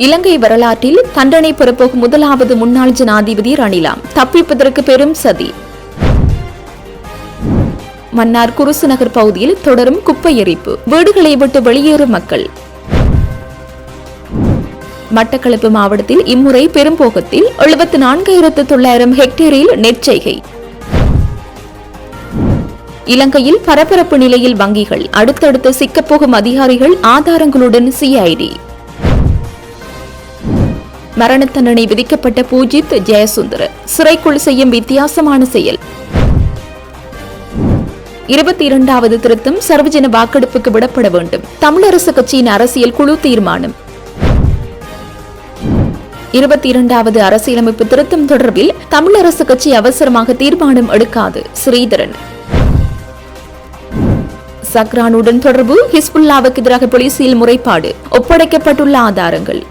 இலங்கை வரலாற்றில் தண்டனை பெறப்போகும் முதலாவது முன்னாள் ஜனாதிபதி ரணிலாம் தப்பிப்பதற்கு பெரும் சதி. மன்னார் குருசு நகர் பகுதியில் தொடரும் குப்பை எரிப்பு, வீடுகளை விட்டு வெளியேறும் மக்கள். மட்டக்களப்பு மாவட்டத்தில் இம்முறை பெரும்போகத்தில் 74,900 ஹெக்டேரில் நெற்செய்கை. இலங்கையில் பரபரப்பு நிலையில் வங்கிகள், அடுத்தடுத்து சிக்கப்போகும் அதிகாரிகள் ஆதாரங்களுடன் சிஐடி. மரண தண்டனை விதிக்கப்பட்ட பூஜித் ஜெயசுந்தர சிறைக்குள் செய்யும் வித்தியாசமான செயல். 22வது திருத்தம் சர்வஜன வாக்கெடுப்புக்கு விடப்பட வேண்டும், தமிழரசு கட்சியின் அரசியல் குழு தீர்மானம். 22வது அரசியலமைப்பு திருத்தம் தொடர்பில் தமிழரசு கட்சி அவசரமாக தீர்மானம் எடுக்காது, ஸ்ரீதரன். சக்ரானுடன் தொடர்பு, ஹிஸ்புல்லாவுக்கு எதிராக போலீசில் முறைப்பாடு, ஒப்படைக்கப்பட்டுள்ள ஆதாரங்கள்.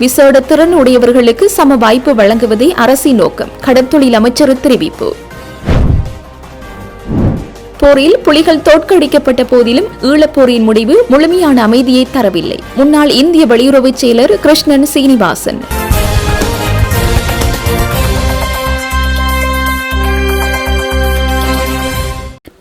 விசேட திறன் உடையவர்களுக்கு சம வாய்ப்பு வழங்குவதே அரசின் நோக்கம், கடற்தொழில் அமைச்சர் தெரிவிப்பு. போரில் புலிகள் தோற்கடிக்கப்பட்ட போதிலும் ஈழப்போரின் முடிவு முழுமையான அமைதியை தரவில்லை, முன்னாள் இந்திய வெளியுறவு செயலர் கிருஷ்ணன் சீனிவாசன்.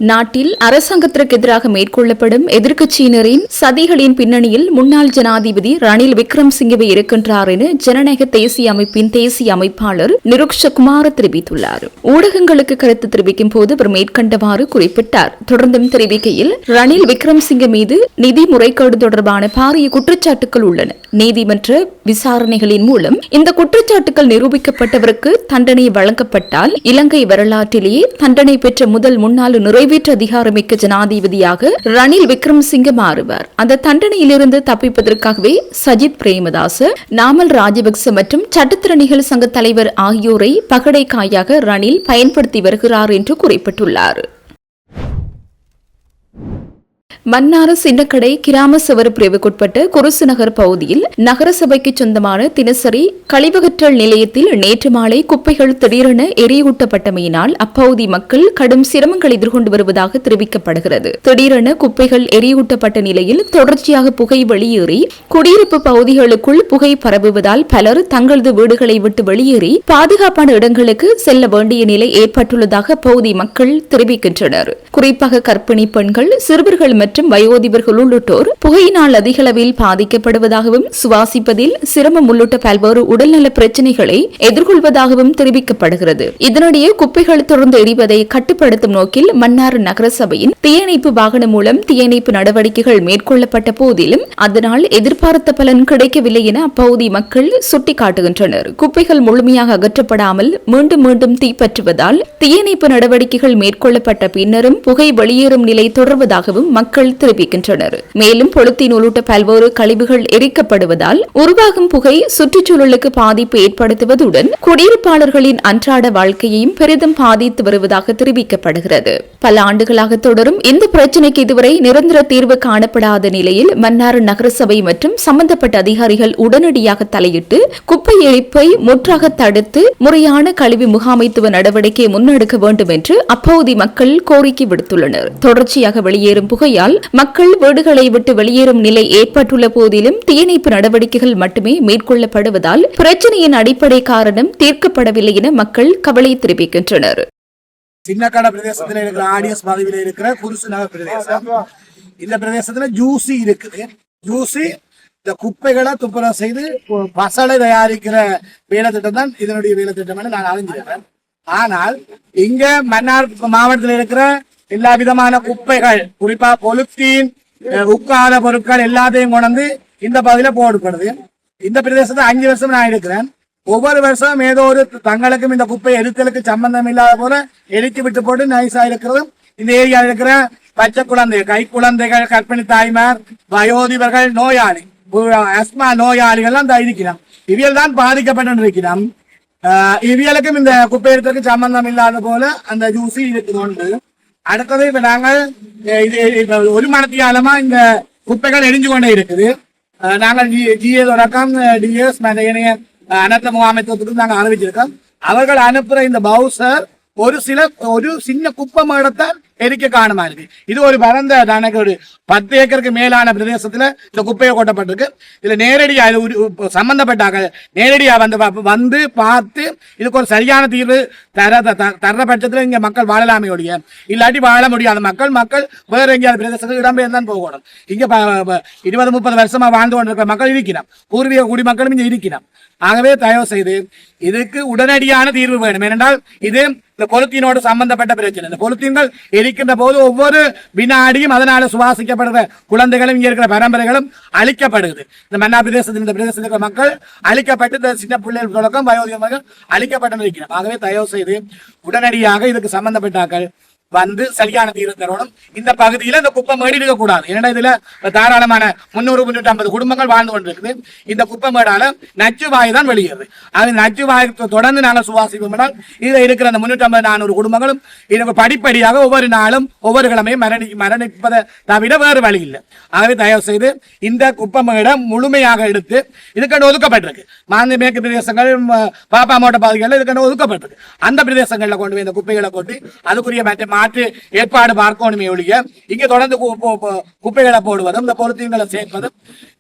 நாட்டில் அரசாங்கத்திற்கு எதிராக மேற்கொள்ளப்படும் எதிர்க்கட்சியினரின் சதிகளின் பின்னணியில் முன்னாள் ஜனாதிபதி ரணில் விக்ரமசிங்கவே இருக்கின்றார் என ஜனநாயக தேசிய அமைப்பின் தேசிய அமைப்பாளர் நிருக்ஷகுமார் தெரிவித்துள்ளார். ஊடகங்களுக்கு கருத்து தெரிவிக்கும் போது அவர் மேற்கண்டவாறு குறிப்பிட்டார். தொடர்ந்தும் தெரிவிக்கையில், ரணில் விக்ரமசிங்க மீது நிதி முறைகேடு தொடர்பான பாரிய குற்றச்சாட்டுகள் உள்ளன. நீதிமன்ற விசாரணைகளின் மூலம் இந்த குற்றச்சாட்டுகள் நிரூபிக்கப்பட்டவருக்கு தண்டனை வழங்கப்பட்டால் இலங்கை வரலாற்றிலேயே தண்டனை பெற்ற முதல் முன்னாள் நிறைவேற்று அதிகாரமிக்க ஜனாதிபதியாக ரணில் விக்ரமசிங்க மாறுவார். அந்த தண்டனையிலிருந்து தப்பிப்பதற்காகவே சஜித் பிரேமதாச, நாமல் ராஜபக்ச மற்றும் சட்டத்திறனிகள் சங்க தலைவர் ஆகியோரை பகடைக்காயாக ரணில் பயன்படுத்தி வருகிறார் என்று குறிப்பிட்டுள்ளார். மன்னார் சின்னக்கடை கிராம சவர பிரிவுக்குட்பட்ட குருசு நகர் பகுதியில் நகரசபைக்கு சொந்தமான தினசரி கழிவகற்றல் நிலையத்தில் நேற்று மாலை குப்பைகள் திடீரென எரியூட்டப்பட்டமையினால் அப்பகுதி மக்கள் கடும் சிரமங்கள் எதிர்கொண்டு வருவதாக தெரிவிக்கப்படுகிறது. திடீரென குப்பைகள் எரியூட்டப்பட்ட நிலையில் தொடர்ச்சியாக புகை வெளியேறி குடியிருப்பு பகுதிகளுக்குள் புகை பரவுவதால் பலர் தங்களது வீடுகளை விட்டு வெளியேறி பாதுகாப்பான இடங்களுக்கு செல்ல வேண்டிய நிலை ஏற்பட்டுள்ளதாக அப்பகுதி மக்கள் தெரிவிக்கின்றனர். குறிப்பாக கர்ப்பிணி பெண்கள், சிறுவர்கள் மற்றும் வயோதிபர்கள் உள்ளிட்டோர் புகையினால் அதிகளவில் பாதிக்கப்படுவதாகவும் சுவாசிப்பதில் சிரமம் உள்ளிட்ட பல்வேறு உடல்நல பிரச்சினைகளை எதிர்கொள்வதாகவும் தெரிவிக்கப்படுகிறது. இதனிடையே குப்பைகள் தொடர்ந்து எரிவதை கட்டுப்படுத்தும் நோக்கில் மன்னார் நகரசபையின் தீயணைப்பு வாகனம் மூலம் தீயணைப்பு நடவடிக்கைகள் மேற்கொள்ளப்பட்ட போதிலும் அதனால் எதிர்பார்த்த பலன் கிடைக்கவில்லை என அப்பகுதி மக்கள் சுட்டிக்காட்டுகின்றனர். குப்பைகள் முழுமையாக அகற்றப்படாமல் மீண்டும் மீண்டும் தீப்பற்றுவதால் தீயணைப்பு நடவடிக்கைகள் மேற்கொள்ளப்பட்ட பின்னரும் புகை வெளியேறும் நிலை தொடர்வதாகவும் மக்கள் தெரிவிக்கின்றனர். மேலும் பொலித்தீன் உள்ளிட்ட பல்வேறு கழிவுகள் எரிக்கப்படுவதால் உருவாகும் புகை சுற்றுச்சூழலுக்கு பாதிப்பு ஏற்படுத்துவதுடன் குடியிருப்பாளர்களின் அன்றாட வாழ்க்கையையும் பெரிதும் பாதித்து வருவதாக தெரிவிக்கப்படுகிறது. பல ஆண்டுகளாக தொடரும் இந்த பிரச்சினைக்கு இதுவரை நிரந்தர தீர்வு காணப்படாத நிலையில் மன்னார் நகரசபை மற்றும் சம்பந்தப்பட்ட அதிகாரிகள் உடனடியாக தலையிட்டு குப்பை எரிப்பை முற்றாக தடுத்து முறையான கழிவு முகாமைத்துவ நடவடிக்கையை முன்னெடுக்க வேண்டும் என்று அப்பகுதி மக்கள் கோரிக்கை விடுத்துள்ளனர். தொடர்ச்சியாக வெளியேறும் புகையால் மக்கள் வீடுகளை விட்டு வெளியேறும் நிலை ஏற்பட்டுள்ள போதிலும் தீயணைப்பு நடவடிக்கைகள் மட்டுமே மேற்கொள்ளப்படுவதால் பிரச்சனையின் அடிப்படை காரணம் தீர்க்கப்படவில்லை என மக்கள் கவலை தெரிவிக்கின்றனர். சின்னக்கடை பிரதேசத்தில் இருக்கிற ஆடியஸ் பகுதியில் இருக்கிற குருசு நகர் பிரதேசம், இந்த பிரதேசத்துல ஜூசி இருக்குது. ஜூசி இந்த குப்பைகளை துப்புரவு செய்து பசலை தயாரிக்கிற வேலை திட்டம் தான் இதனுடைய வேலை திட்டம் என நான் அறிஞ்சிருக்கேன். ஆனால் இங்க மன்னார் மாவட்டத்தில் இருக்கிற எல்லா விதமான குப்பைகள், குறிப்பா பொலித்தீன், உட்காத பொருட்கள் எல்லாத்தையும் கொண்டு இந்த பகுதியில போடப்படுது. இந்த பிரதேசத்தை 5 வருஷம் நான் இருக்கிறேன். ஒவ்வொரு வருஷம் ஏதோ ஒரு தங்களுக்கும் இந்த குப்பை எரித்தலுக்கு சம்பந்தம் இல்லாத போல எரித்து விட்டு போட்டு நைஸா இருக்கிறதும் இந்த ஏரியாவில் இருக்கிற பச்சை குழந்தைகள், கை குழந்தைகள், கர்ப்பிணி தாய்மார், வயோதிபர்கள், நோயாளி, அஸ்மா நோயாளிகள் தான் இருக்கிறோம். இவியல் தான் பாதிக்கப்பட்டு இருக்கிறோம். இவியலுக்கும் இந்த குப்பை எரித்தலுக்கு சம்பந்தம் இல்லாத போல அந்த ஜூசி இருக்குது. அடுத்தது இப்ப நாங்கள் ஒரு மணத்தியாலமா இந்த குப்பைகள் எரிஞ்சு கொண்டே இருக்குது. நாங்கள் ஜிஎஸ் ரகம் டிஎஸ் அனர்த்த முகாமைத்துவத்துக்கு நாங்கள் அறிவிச்சிருக்கோம். அவர்கள் அனுப்புற இந்த பவுசர் ஒரு சின்ன குப்பை மேடத்தான் எரிக்க காரணமா இருக்கு. இது ஒரு பரந்த எனக்கு ஒரு 10 ஏக்கருக்கு மேலான பிரதேசத்துல இந்த குப்பையை கொட்டப்பட்டிருக்கு. இதுல நேரடியா சம்பந்தப்பட்டாங்க நேரடியா வந்து பார்த்து இதுக்கு ஒரு சரியான தீர்வு தர்ற பட்சத்துல இங்க மக்கள் வாழலாமே ஒழிய இல்லாட்டி வாழ முடியாத மக்கள் வேற எங்கேயாவது பிரதேசத்துக்கு இடம்பெயர்ந்து தான் போகணும். இங்க 20-30 வருஷமா வாழ்ந்து கொண்டிருக்கிற மக்கள் இருக்கிறோம், பூர்வீக குடிமக்களும் இங்க இருக்கிறோம். ஆகவே தயவு செய்து இதுக்கு உடனடியான தீர்வு வேணும். ஏனென்றால் இது இந்த பொலித்தீனோடு சம்பந்தப்பட்ட பிரச்சனை. இந்த பொலித்தீன்கள் எரிக்கின்ற போது ஒவ்வொரு வினாடியும் அதனால சுவாசிக்கப்படுற குழந்தைகளும் இங்க இருக்கிற பரம்பரைகளும் அழிக்கப்படுது. இந்த மன்னா பிரதேசத்தில் இந்த பிரதேசத்தில் இருக்கிற மக்கள் அழிக்கப்பட்டு இந்த சின்ன பிள்ளைகள் தொடக்கம் வயோதிகர்கள் அழிக்கப்பட்டு இருக்கிறோம். ஆகவே தயவு செய்து உடனடியாக இதுக்கு சம்பந்தப்பட்டாக்கள் வந்து சரியான தீர்வு தரணும். இந்த பகுதியில இந்த குப்பை மேடு இருக்கக்கூடாது. ஏன்னா இதுல தாராளமான 300-350 குடும்பங்கள் வாழ்ந்து கொண்டிருக்குது. இந்த குப்பை மேடால நச்சு வாயு தான் வெளியேறுது. அது நச்சு வாயு தொடர்ந்து நாங்கள் சுவாசிப்போம். இதுல இருக்கிற அந்த 350-400 குடும்பங்களும் இதுக்கு படிப்படியாக ஒவ்வொரு நாளும் ஒவ்வொரு கிழமையும் மரணிப்பதை தவிர வேறு வழி இல்லை. ஆகவே தயவு செய்து இந்த குப்பை மேடை முழுமையாக எடுத்து இதுக்கண்டு ஒதுக்கப்பட்டிருக்கு. மாநில மேற்கு பிரதேசங்கள் பாப்பா மாவட்ட பகுதிகளில் இதுக்கண்டு ஒதுக்கப்பட்டிருக்கு. அந்த பிரதேசங்களில் கொண்டு போய் இந்த குப்பைகளை கொண்டு அதுக்குரிய மாற்று ஏற்பாடு பார்க்கணுமே ஒழிய இங்க தொடர்ந்து குப்பைகளை போடுவதும் இந்த பொருத்தங்களை சேர்ப்பதும்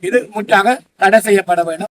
இது முற்றாக தடை செய்யப்பட வேண்டும்.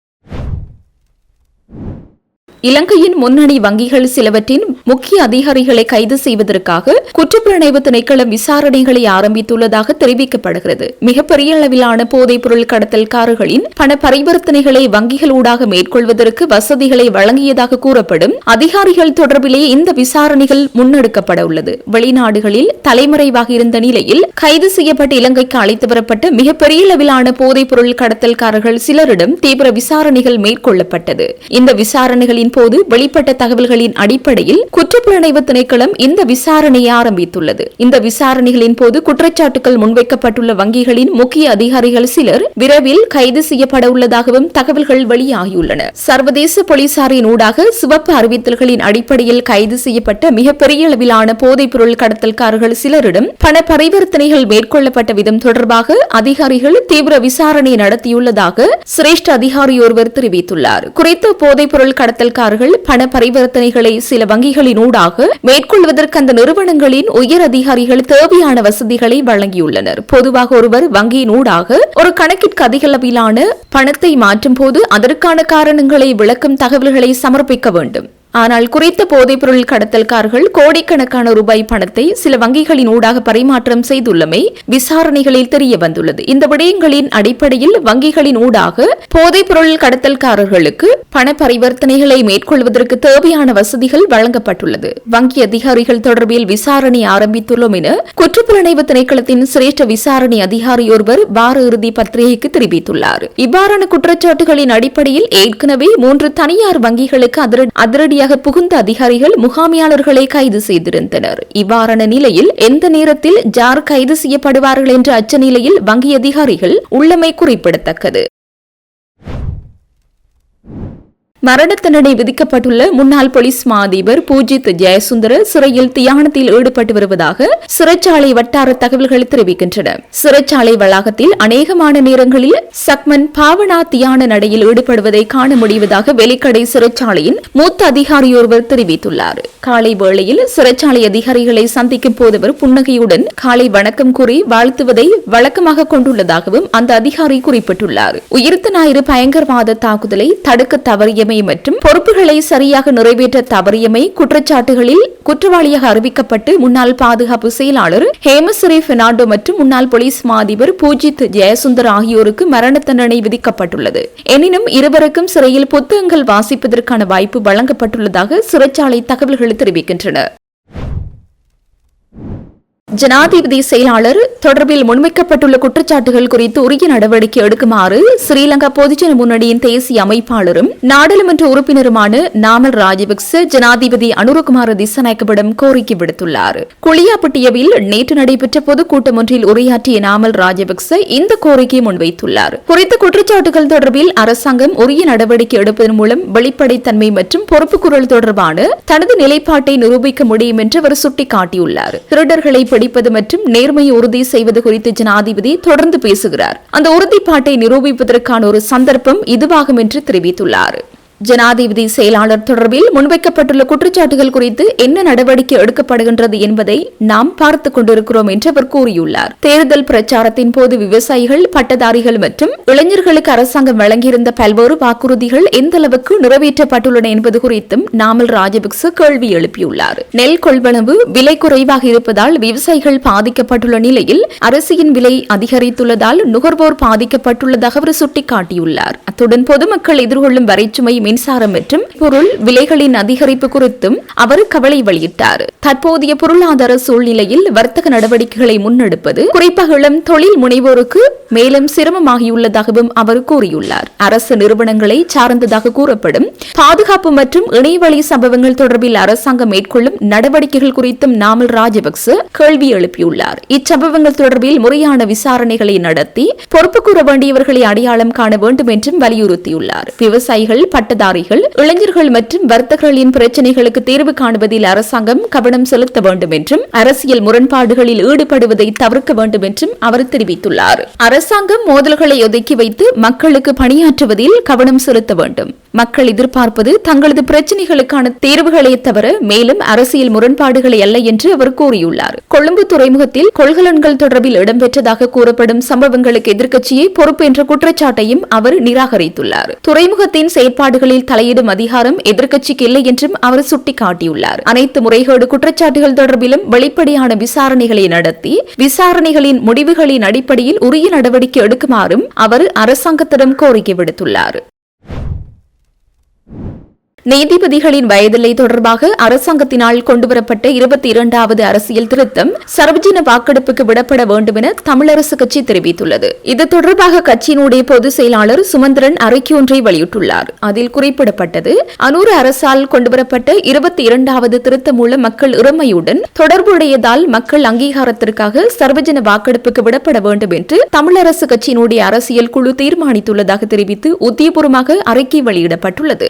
இலங்கையின் முன்னணி வங்கிகள் சிலவற்றின் முக்கிய அதிகாரிகளை கைது செய்வதற்காக குற்றப்புலனாய்வு திணைக்களம் விசாரணைகளை ஆரம்பித்துள்ளதாக தெரிவிக்கப்படுகிறது. மிகப்பெரிய அளவிலான போதைப் பொருள் கடத்தல்காரர்களின் பண பரிவர்த்தனைகளை வங்கிகளூடாக மேற்கொள்வதற்கு வசதிகளை வழங்கியதாக கூறப்படும் அதிகாரிகள் தொடர்பிலே இந்த விசாரணைகள் முன்னெடுக்கப்பட உள்ளது. வெளிநாடுகளில் தலைமறைவாக இருந்த நிலையில் கைது செய்யப்பட்டு இலங்கைக்கு அழைத்து வரப்பட்ட மிகப்பெரிய அளவிலான போதைப் பொருள் கடத்தல்காரர்கள் சிலரிடம் தீவிர விசாரணைகள் மேற்கொள்ளப்பட்டது. இந்த விசாரணைகளின் போது வெளிப்பட்ட தகவல்களின் அடிப்படையில் குற்றப்புலனாய்வு திணைக்களம் இந்த விசாரணையை ஆரம்பித்துள்ளது. இந்த விசாரணைகளின் போது குற்றச்சாட்டுகள் முன்வைக்கப்பட்டுள்ள வங்கிகளின் முக்கிய அதிகாரிகள் சிலர் விரைவில் கைது செய்யப்பட உள்ளதாகவும் தகவல்கள் வெளியாகியுள்ளன. சர்வதேச போலீசாரின் ஊடாக சிவப்பு அறிவித்தல்களின் அடிப்படையில் கைது செய்யப்பட்ட மிகப்பெரிய அளவிலான போதைப் பொருள் கடத்தல்காரர்கள் சிலரிடம் பண பரிவர்த்தனைகள் மேற்கொள்ளப்பட்ட விதம் தொடர்பாக அதிகாரிகள் தீவிர விசாரணை நடத்தியுள்ளதாக சிரேஷ்ட அதிகாரி ஒருவர் தெரிவித்துள்ளார். குறித்த போதைப் பொருள் கடத்தல் பண பரிவர்த்தனைகளை சில வங்கிகளின் ஊடாக மேற்கொள்வதற்கு அந்த நிறுவனங்களின் உயர் அதிகாரிகள் தேவையான வசதிகளை வழங்கியுள்ளனர். பொதுவாக ஒருவர் வங்கியின் ஊடாக ஒரு கணக்கிற்கு அதிக அளவிலான பணத்தை மாற்றும் போது அதற்கான காரணங்களை விளக்கும் தகவல்களை சமர்ப்பிக்க வேண்டும். ஆனால் குறித்த போதைப் பொருள் கடத்தல்காரர்கள் கோடிக்கணக்கான ரூபாய் பணத்தை சில வங்கிகளின் ஊடாக பரிமாற்றம் செய்துள்ளமை விசாரணைகளில் தெரிய வந்துள்ளது. இந்த விடயங்களின் அடிப்படையில் வங்கிகளின் ஊடாக போதைப் பொருள் கடத்தல்காரர்களுக்கு பண பரிவர்த்தனைகளை மேற்கொள்வதற்கு தேவையான வசதிகள் வழங்கப்பட்டுள்ளது. வங்கி அதிகாரிகள் தொடர்பில் விசாரணை ஆரம்பித்துள்ளோம் என குற்றப்புலனாய்வு திணைக்களத்தின் சிரேஷ்ட விசாரணை அதிகாரி ஒருவர் வார இறுதி பத்திரிகைக்கு தெரிவித்துள்ளார். இவ்வாறான குற்றச்சாட்டுகளின் அடிப்படையில் ஏற்கனவே 3 தனியார் வங்கிகளுக்கு அதிரடி புகுந்த அதிகாரிகள் முகாமியாளர்களை கைது செய்திருந்தனர். இவ்வாறான நிலையில் எந்த நேரத்தில் யார் கைது செய்யப்படுவார்கள் என்ற அச்ச நிலையில் வங்கி அதிகாரிகள் உள்ளமை குறிப்பிடத்தக்கது. மரண தண்டனை விதிக்கப்பட்டுள்ள முன்னாள் போலீஸ் மா அதிபர் பூஜித் ஜெயசுந்தர சிறையில் தியானத்தில் ஈடுபட்டு வருவதாக சிறைச்சாலை வட்டார தகவல்கள் தெரிவிக்கின்றன. சிறைச்சாலை வளாகத்தில் அநேகமான நேரங்களில் சக்மன் பாவனா தியான நடையில் ஈடுபடுவதை காண முடிவதாக வெலிக்கடை சிறைச்சாலையின் மூத்த அதிகாரியொருவர் தெரிவித்துள்ளார். காலை வேளையில் சிறைச்சாலை அதிகாரிகளை சந்திக்கும் போது அவர் புன்னகையுடன் காலை வணக்கம் கூறி வாழ்த்துவதை வழக்கமாக கொண்டுள்ளதாகவும் அந்த அதிகாரி குறிப்பிட்டுள்ளார். உயிர்த்த ஞாயிறு பயங்கரவாத தாக்குதலை தடுக்க தவறியமை மற்றும் பொறுப்புகளை சரியாக நிறைவேற்ற தவறியமை குற்றச்சாட்டுகளில் குற்றவாளியாக அறிவிக்கப்பட்டு முன்னாள் பாதுகாப்பு செயலாளர் ஹேமஸ்ரீ பெர்னாண்டோ மற்றும் முன்னாள் போலீஸ் மா அதிபர் பூஜித் ஜெயசுந்தர் ஆகியோருக்கு மரண தண்டனை விதிக்கப்பட்டுள்ளது. எனினும் இருவருக்கும் சிறையில் புத்தகங்கள் வாசிப்பதற்கான வாய்ப்பு வழங்கப்பட்டுள்ளதாக சிறைச்சாலை தகவல்கள் தெரிவிக்கின்றன. ஜனாதிபதி செயலாளர் தொடர்பில் முன்வைக்கப்பட்டுள்ள குற்றச்சாட்டுகள் குறித்து உரிய நடவடிக்கை எடுக்குமாறு ஸ்ரீலங்கா பொதுஜன முன்னணியின் தேசிய அமைப்பாளரும் நாடாளுமன்ற உறுப்பினருமான நாமல் ராஜபக்ச ஜனாதிபதி அனுரகுமார திசாநாயக்கவிடம் கோரிக்கை விடுத்துள்ளார். குளியாப்பட்டியவில் நேற்று நடைபெற்ற பொதுக்கூட்டம் ஒன்றில் உரையாற்றிய நாமல் ராஜபக்ச இந்த கோரிக்கையை முன்வைத்துள்ளார். குறித்த குற்றச்சாட்டுகள் தொடர்பில் அரசாங்கம் உரிய நடவடிக்கை எடுப்பதன் மூலம் வெளிப்படைத்தன்மை மற்றும் பொறுப்புக்குரல் தொடர்பான தனது நிலைப்பாட்டை நிரூபிக்க முடியும் என்று அவர் சுட்டிக்காட்டியுள்ளார். திருடர்களை பிடிப்பது மற்றும் நேர்மையை உறுதி செய்வது குறித்து ஜனாதிபதி தொடர்ந்து பேசுகிறார். அந்த உறுதிப்பாட்டை நிரூபிப்பதற்கான ஒரு சந்தர்ப்பம் இதுவாகும் என்று தெரிவித்துள்ளார். ஜனாதிபதி செயலாளர் தொடர்பில் முன்வைக்கப்பட்டுள்ள குற்றச்சாட்டுகள் குறித்து என்ன நடவடிக்கை எடுக்கப்படுகின்றது என்பதை நாம் பார்த்துக் கொண்டிருக்கிறோம் என்று அவர் கூறியுள்ளார். தேர்தல் பிரச்சாரத்தின் போது விவசாயிகள், பட்டதாரிகள் மற்றும் இளைஞர்களுக்கு அரசாங்கம் வழங்கியிருந்த பல்வேறு வாக்குறுதிகள் எந்த அளவுக்கு நிறைவேற்றப்பட்டுள்ளன என்பது குறித்தும் நாமல் ராஜபக்ச கேள்வி எழுப்பியுள்ளார். நெல் கொள்வனவு விலை குறைவாக இருப்பதால் விவசாயிகள் பாதிக்கப்பட்டுள்ள நிலையில் அரிசியின் விலை அதிகரித்துள்ளதால் நுகர்வோர் பாதிக்கப்பட்டுள்ளதாக அவர் சுட்டிக்காட்டியுள்ளார். அத்துடன் பொதுமக்கள் எதிர்கொள்ளும் வரிச்சுமை, மின்சாரம் மற்றும் பொருள் விலைகளின் அதிகரிப்பு குறித்தும் அவர் கவலை வெளியிட்டார். தற்போதைய பொருளாதார சூழ்நிலையில் வர்த்தக நடவடிக்கைகளை முன்னெடுப்பது குறிப்பாக இளம் தொழில் முனைவோருக்கு மேலும் சிரமமாகியுள்ளதாகவும் அவர் கூறியுள்ளார். அரசு நிறுவனங்களை சார்ந்ததாக கூறப்படும் பாதுகாப்பு மற்றும் இணையவழி சம்பவங்கள் தொடர்பில் அரசாங்கம் மேற்கொள்ளும் நடவடிக்கைகள் குறித்தும் நாமல் ராஜபக்ச கேள்வி எழுப்பியுள்ளார். இச்சம்பவங்கள் தொடர்பில் முறையான விசாரணைகளை நடத்தி பொறுப்பு கூற வேண்டியவர்களை அடையாளம் காண வேண்டும் என்றும் வலியுறுத்தியுள்ளார். விவசாயிகள், பட்டதாரிகள், இளைஞர்கள் மற்றும் வர்த்தகர்களின் பிரச்சினைகளுக்கு தீர்வு காணுவதில் அரசாங்கம் கவனம் செலுத்த வேண்டும் என்றும் அரசியல் முரண்பாடுகளில் ஈடுபடுவதை தவிர்க்க வேண்டும் என்றும் அவர் தெரிவித்துள்ளார். அரசாங்கம் மோதல்களை ஒதுக்கி வைத்து மக்களுக்கு பணியாற்றுவதில் கவனம் செலுத்த வேண்டும். மக்கள் எதிர்பார்ப்பது தங்களது பிரச்சினைகளுக்கான தீர்வுகளை தவிர மேலும் அரசியல் முரண்பாடுகளை அல்ல என்று அவர் கூறியுள்ளார். கொழும்பு துறைமுகத்தில் கொள்கலன்கள் தொடர்பில் இடம்பெற்றதாக கூறப்படும் சம்பவங்களுக்கு எதிர்க்கட்சியே பொறுப்பு என்ற குற்றச்சாட்டையும் அவர் நிராகரித்துள்ளார். துறைமுகத்தின் செயற்பாடுகளில் தலையிடும் அதிகாரம் எதிர்க்கட்சிக்கு இல்லை என்றும் அவர் சுட்டிக்காட்டியுள்ளார். அனைத்து முறைகேடு குற்றச்சாட்டுகள் தொடர்பிலும் வெளிப்படையான விசாரணைகளை நடத்தி விசாரணைகளின் முடிவுகளின் அடிப்படையில் உரிய நடவடிக்கை எடுக்குமாறும் அவர் அரசாங்கத்திடம் கோரிக்கை விடுத்துள்ளார். நீதிபதிகளின் வயதில்லை தொடர்பாக அரசாங்கத்தினால் கொண்டுவரப்பட்ட 22வது அரசியல் திருத்தம் சர்வஜன வாக்கெடுப்புக்கு விடப்பட வேண்டும் என தமிழரசு கட்சி தெரிவித்துள்ளது. இது தொடர்பாக கட்சியினுடைய பொதுச் செயலாளர் சுமந்திரன் அறிக்கை ஒன்றை வெளியிட்டுள்ளார். அதில் குறிப்பிடப்பட்டது, அனூறு அரசால் கொண்டுவரப்பட்ட 22வது திருத்தம் மூலம் மக்கள் இறமையுடன் தொடர்புடையதால் மக்கள் அங்கீகாரத்திற்காக சர்வஜன வாக்கெடுப்புக்கு விடப்பட வேண்டும் என்று தமிழரசு கட்சியினுடைய அரசியல் குழு தீர்மானித்துள்ளதாக தெரிவித்து உத்தியபூர்வமாக அறிக்கை வெளியிடப்பட்டுள்ளது.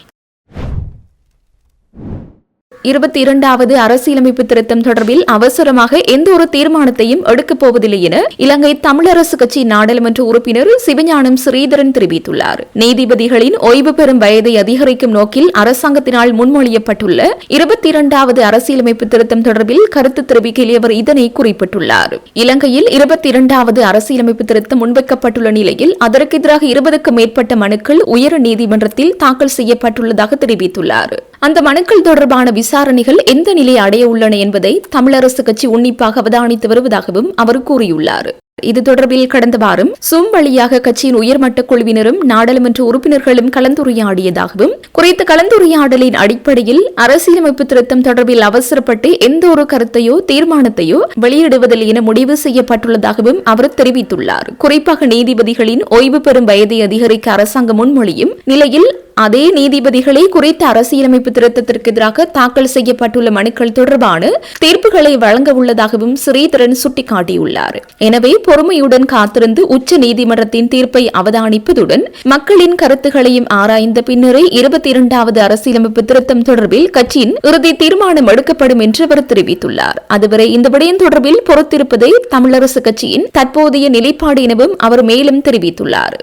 22வது அரசியலமைப்பு திருத்தம் தொடர்பில் அவசரமாக எந்த ஒரு தீர்மானத்தையும் எடுக்கப் போவதில்லை என இலங்கை தமிழரசு கட்சி நாடாளுமன்ற உறுப்பினர் சிவஞானம் ஸ்ரீதரன் தெரிவித்துள்ளார். நீதிபதிகளின் ஓய்வு பெறும் வயதை அதிகரிக்கும் நோக்கில் அரசாங்கத்தினால் முன்மொழியப்பட்டுள்ள 22வது அரசியலமைப்பு திருத்தம் தொடர்பில் கருத்து தெரிவிக்கையில் அவர் இதனை குறிப்பிட்டுள்ளார். இலங்கையில் 22வது அரசியலமைப்பு திருத்தம் முன்வைக்கப்பட்டுள்ள நிலையில் அதற்கு எதிராக 20க்கும் மேற்பட்ட மனுக்கள் உயர் நீதிமன்றத்தில் தாக்கல் செய்யப்பட்டுள்ளதாக தெரிவித்துள்ளார். அந்த மனுக்கள் தொடர்பான விசாரணைகள் எந்த நிலை அடைய உள்ளன என்பதை தமிழரசு கட்சி உன்னிப்பாக அவதானித்து வருவதாகவும் அவர் கூறியுள்ளார். இது தொடர்பில் கடந்த வாரம் சூம் வழியாக கட்சியின் உயர்மட்ட குழுவினரும் நாடாளுமன்ற உறுப்பினர்களும் கலந்துரையாடியதாகவும் குறித்த கலந்துரையாடலின் அடிப்படையில் அரசியலமைப்பு திருத்தம் தொடர்பில் அவசரப்பட்டு எந்த ஒரு கருத்தையோ தீர்மானத்தையோ வெளியிடுவதில் என முடிவு செய்யப்பட்டுள்ளதாகவும் அவர் தெரிவித்துள்ளார். குறிப்பாக நீதிபதிகளின் ஓய்வு பெறும் வயதை அதிகரிக்க அரசாங்கம் முன்மொழியும் நிலையில் அதே நீதிபதிகளை குறித்த அரசியலமைப்பு திருத்தத்திற்கு எதிராக தாக்கல் செய்யப்பட்டுள்ள மனுக்கள் தொடர்பான தீர்ப்புகளை வழங்க உள்ளதாகவும் ஸ்ரீதரன் சுட்டிக்காட்டியுள்ளார். எனவே பொறுமையுடன் காத்திருந்து உச்ச நீதிமன்றத்தின் தீர்ப்பை அவதானிப்பதுடன் மக்களின் கருத்துக்களையும் ஆராய்ந்த பின்னரே 22வது அரசியலமைப்பு திருத்தம் தொடர்பில் கட்சியின் இறுதி தீர்மானம் எடுக்கப்படும் என்று அவர் தெரிவித்துள்ளார். அதுவரை இந்த விடயம் தொடர்பில் பொறுத்திருப்பதே தமிழரசு கட்சியின் தற்போதைய நிலைப்பாடு எனவும் அவர் மேலும் தெரிவித்துள்ளார்.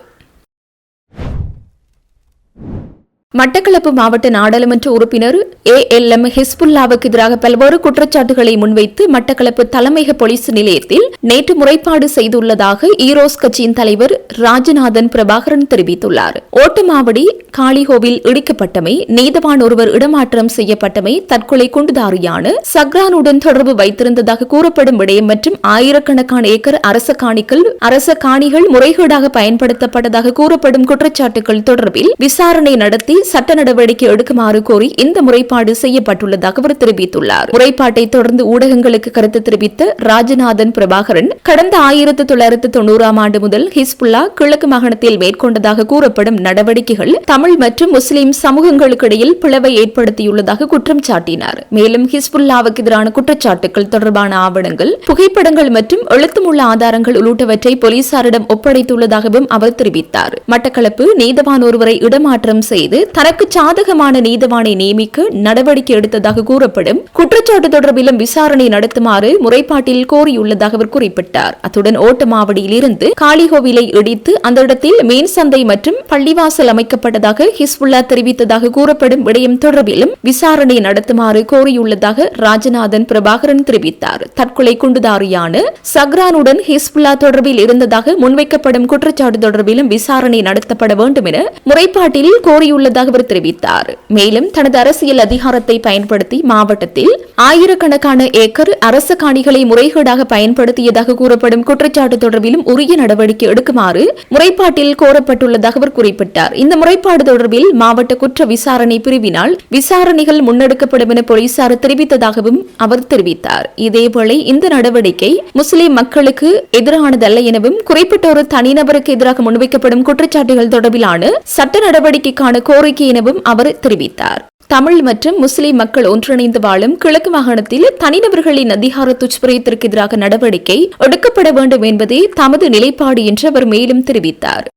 மட்டக்களப்பு மாவட்ட நாடாளுமன்ற உறுப்பினர் ALM ஹிஸ்புல்லாவுக்கு எதிராக பல்வேறு குற்றச்சாட்டுகளை முன்வைத்து மட்டக்களப்பு தலைமையக போலீஸ் நிலையத்தில் நேற்று முறைப்பாடு செய்துள்ளதாக ஈரோஸ் கட்சியின் தலைவர் ராஜநாதன் பிரபாகரன் தெரிவித்துள்ளார். ஓட்டமாவடி காளிகோவில் இடிக்கப்பட்டமை, நீதவான் ஒருவர் இடமாற்றம் செய்யப்பட்டமை, தற்கொலை குண்டுதாரியான சக்ரானுடன் தொடர்பு வைத்திருந்ததாக கூறப்படும் விடயம் மற்றும் ஆயிரக்கணக்கான ஏக்கர் அரச காணிகள் முறைகேடாக பயன்படுத்தப்பட்டதாக கூறப்படும் குற்றச்சாட்டுகள் தொடர்பில் விசாரணை நடத்தி சட்ட நடவடிக்கை எடுக்குமாறு கோரி இந்த முறைப்பாடு செய்யப்பட்டுள்ளதாக அவர் தெரிவித்துள்ளார். முறைப்பாட்டை தொடர்ந்து ஊடகங்களுக்கு கருத்து தெரிவித்த ராஜநாதன் பிரபாகரன், கடந்த 1990ஆம் ஆண்டு முதல் ஹிஸ்புல்லா கிழக்கு மாகாணத்தில் மேற்கொண்டதாக கூறப்படும் நடவடிக்கைகள் தமிழ் மற்றும் முஸ்லிம் சமூகங்களுக்கு இடையில் பிளவை ஏற்படுத்தியுள்ளதாக குற்றம் சாட்டினார். மேலும் ஹிஸ்புல்லாவுக்கு எதிரான குற்றச்சாட்டுகள் தொடர்பான ஆவணங்கள், புகைப்படங்கள் மற்றும் எழுத்துமுள்ள ஆதாரங்கள் உள்ளிட்டவற்றை போலீசாரிடம் ஒப்படைத்துள்ளதாகவும் அவர் தெரிவித்தார். மட்டக்களப்பு நீதவான் ஒருவரை இடமாற்றம் செய்து தனக்கு சாதகமான நீதவானை நியமிக்க நடவடிக்கை எடுத்ததாக கூறப்படும் குற்றச்சாட்டு தொடர்பிலும் விசாரணை நடத்துமாறு முறைப்பாட்டில் கோரியுள்ளதாக அவர் குறிப்பிட்டார். அத்துடன் ஓட்டமாவடியில் இருந்து காளிகோவிலை இடித்து அந்த இடத்தில் மீன் சந்தை மற்றும் பள்ளிவாசல் அமைக்கப்பட்டதாக ஹிஸ்புல்லா தெரிவித்ததாக கூறப்படும் விடயம் தொடர்பிலும் விசாரணை நடத்துமாறு கோரியுள்ளதாக ராஜநாதன் பிரபாகரன் தெரிவித்தார். தற்கொலை குண்டுதாரியான சக்ரானுடன் ஹிஸ்புல்லா தொடர்பில் இருந்ததாக முன்வைக்கப்படும் குற்றச்சாட்டு தொடர்பிலும் விசாரணை நடத்தப்பட வேண்டும் என முறைப்பாட்டில் கோரியுள்ளதாக அவர் தெரிவித்தார். மேலும் தனது அரசியல் அதிகாரத்தை பயன்படுத்தி மாவட்டத்தில் ஆயிரக்கணக்கான ஏக்கர் அரசு காணிகளை முறைகேடாக பயன்படுத்தியதாக கூறப்படும் குற்றச்சாட்டு தொடர்பிலும் உரிய நடவடிக்கை எடுக்குமாறு முறைப்பாட்டில் கோரப்பட்டுள்ளதாக அவர் குறிப்பிட்டார். இந்த முறைப்பாடு தொடர்பில் மாவட்ட குற்ற விசாரணை பிரிவினால் விசாரணைகள் முன்னெடுக்கப்படும் என போலீசார் தெரிவித்ததாகவும் அவர் தெரிவித்தார். இதேவேளை இந்த நடவடிக்கை முஸ்லிம் மக்களுக்கு எதிரானதல்ல எனவும் குறிப்பிட்ட ஒரு தனிநபருக்கு எதிராக முன்வைக்கப்படும் குற்றச்சாட்டுகள் தொடர்பிலான சட்ட நடவடிக்கைக்கான கோரிக்கை எனவும் அவர் தெரிவித்தார். தமிழ் மற்றும் முஸ்லிம் மக்கள் ஒன்றிணைந்து வாழும் கிழக்கு மாகாணத்தில் தனிநபர்களின் அதிகார துஷ்பிரயத்திற்கு எதிராக நடவடிக்கை எடுக்கப்பட வேண்டும் என்பதே தமது நிலைப்பாடு என்று அவர் மேலும் தெரிவித்தார்.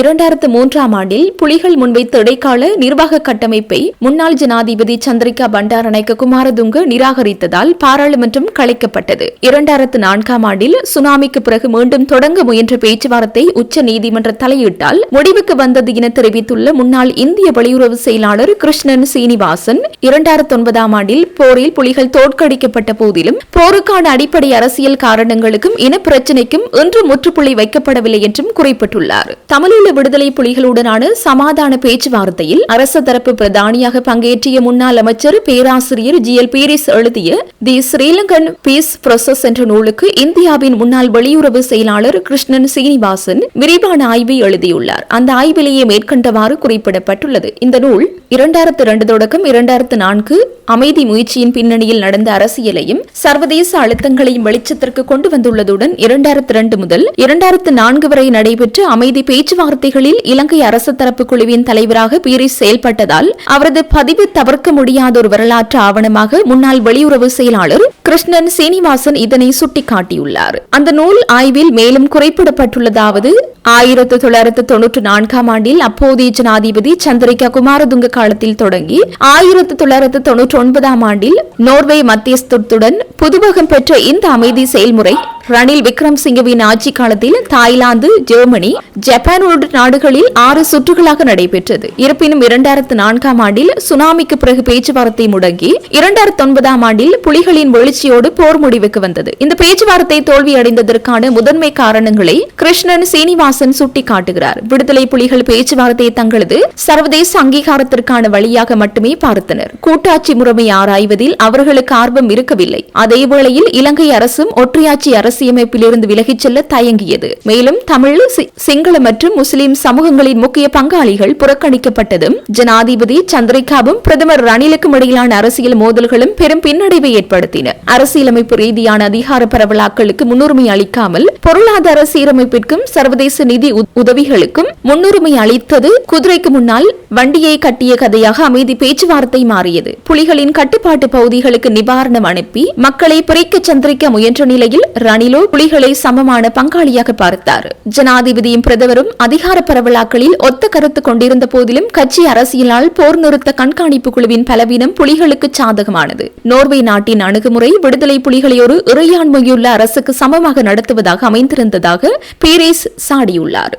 2003ஆம் ஆண்டில் புலிகள் முன்வைத்த இடைக்கால நிர்வாக கட்டமைப்பை முன்னாள் ஜனாதிபதி சந்திரிகா பண்டாரநாயக்க குமாரதுங்க நிராகரித்ததால் பாராளுமன்றம் கலைக்கப்பட்டது. 2004ஆம் ஆண்டில் சுனாமிக்கு பிறகு மீண்டும் தொடங்க முயன்ற பேச்சுவார்த்தை உச்ச நீதிமன்ற தலையீட்டால் முடிவுக்கு வந்தது என தெரிவித்துள்ள முன்னாள் இந்திய வெளியுறவு செயலாளர் கிருஷ்ணன் சீனிவாசன் 2009ஆம் ஆண்டில் போரில் புலிகள் தோற்கடிக்கப்பட்ட போதிலும் போருக்கான அடிப்படை அரசியல் காரணங்களுக்கும் இனப்பிரச்சினைக்கும் இன்று முற்றுப்புள்ளி வைக்கப்படவில்லை என்றும் குறிப்பிட்டுள்ளார். தமிழ் விடுதலை புலிகளுடனான சமாதான பேச்சுவார்த்தையில் அரசு தரப்பு பிரதானியாக பங்கேற்றிய முன்னாள் அமைச்சர் பேராசிரியர் ஜி.எல். பீரிஸ் எழுதிய தி ஸ்ரீலங்கன் பீஸ் ப்ரோசஸ் என்ற நூலுக்கு இந்தியாவின் முன்னாள் வெளியுறவு செயலாளர் கிருஷ்ணன் சீனிவாசன் விரிவான ஆய்வை எழுதியுள்ளார். அந்த ஆய்விலேயே மேற்கண்டவாறு குறிப்பிடப்பட்டுள்ளது. இந்த நூல் 2002 தொடக்கம் 2004 அமைதி முயற்சியின் பின்னணியில் நடந்த அரசியலையும் சர்வதேச அழுத்தங்களையும் வெளிச்சத்திற்கு கொண்டு வந்துள்ளதுடன் 2002 முதல் 2004 வரை நடைபெற்ற அமைதி பேச்சுவார்த்தைகளில் இலங்கை அரசு தரப்பு குழுவின் தலைவராக பீரிஸ் செயல்பட்டதால் அவரது பதிவு தவிர்க்க முடியாத ஒரு வரலாற்று ஆவணமாக முன்னாள் வெளியுறவு செயலாளர் கிருஷ்ணன் சீனிவாசன் இதனை சுட்டிக்காட்டியுள்ளார். அந்த நூல் ஆய்வில் மேலும் குறிப்பிடப்பட்டுள்ளதாவது 1994ஆம் ஆண்டில் அப்போதைய ஜனாதிபதி சந்திரிகா குமாரதுங்க காலத்தில் தொடங்கி 1999ஆம் ஆண்டில் நோர்வே மத்தியஸ்தத்துடன் புதுவகம் பெற்ற இந்த அமைதி செயல்முறை ரணில் விக்ரம்சிங்கவின் ஆட்சி காலத்தில் தாய்லாந்து, ஜெர்மனி, ஜப்பான் உள்ளிட்ட நாடுகளில் 6 சுற்றுகளாக நடைபெற்றது. இருப்பினும் 2004ஆம் ஆண்டில் சுனாமிக்கு பிறகு பேச்சுவார்த்தை முடங்கி 2009ஆம் ஆண்டில் புலிகளின் எழுச்சியோடு போர் முடிவுக்கு வந்தது. இந்த பேச்சுவார்த்தை தோல்வியடைந்ததற்கான முதன்மை காரணங்களை கிருஷ்ணன் சீனிவாசன் சுட்டிக்காட்டுகிறார். விடுதலை புலிகள் பேச்சுவார்த்தையை தங்களது சர்வதேச அங்கீகாரத்திற்கான வழியாக மட்டுமே பார்த்தனர். கூட்டாட்சி முறைமை ஆராய்வதில் அவர்களுக்கு ஆர்வம் இருக்கவில்லை. அதேவேளையில் இலங்கை அரசும் ஒற்றையாட்சி அரசியமைப்பிலிருந்து விலகிச் செல்ல தயங்கியது. மேலும் தமிழ், சிங்கள மற்றும் முஸ்லிம் சமூகங்களின் முக்கிய பங்காளிகள் புறக்கணிக்கப்பட்டதும் ஜனாதிபதி சந்திரிகாவும் பிரதமர் ரணிலுக்கும் இடையிலான அரசியல் மோதல்களும் பெரும் பின்னடைவை ஏற்படுத்தின. அரசியலமைப்பு ரீதியான அதிகார பரவலாக்களுக்கு முன்னுரிமை அளிக்காமல் பொருளாதார சீரமைப்பிற்கும் சர்வதேச நிதி உதவிகளுக்கும் முன்னுரிமை அளித்தது குதிரைக்கு முன்னால் வண்டியை கட்டிய கதையாக அமைதி பேச்சுவார்த்தை மாறியது. புலிகளின் கட்டுப்பாட்டு பகுதிகளுக்கு நிவாரணம் அனுப்பி மக்களை பிரிக்க சந்திரிக்க முயன்ற நிலையில் ரணிலோ புலிகளை சமமான பங்காளியாக பார்த்தார். ஜனாதிபதியும் பிரதமரும் அதிகார பரவலாக்களில் ஒத்த கருத்து கொண்டிருந்த போதிலும் கட்சி அரசியலால் போர் நிறுத்த கண்காணிப்பு குழுவின் பலவீனம் புலிகளுக்கு சாதகமானது. நோர்வே நாட்டின் அணுகுமுறை விடுதலை புலிகளை ஒரு இறையாண்மையுள்ள அரசுக்கு சமமாக நடத்துவதாக அமைந்திருந்ததாக பீரிஸ் சாடியுள்ளார்.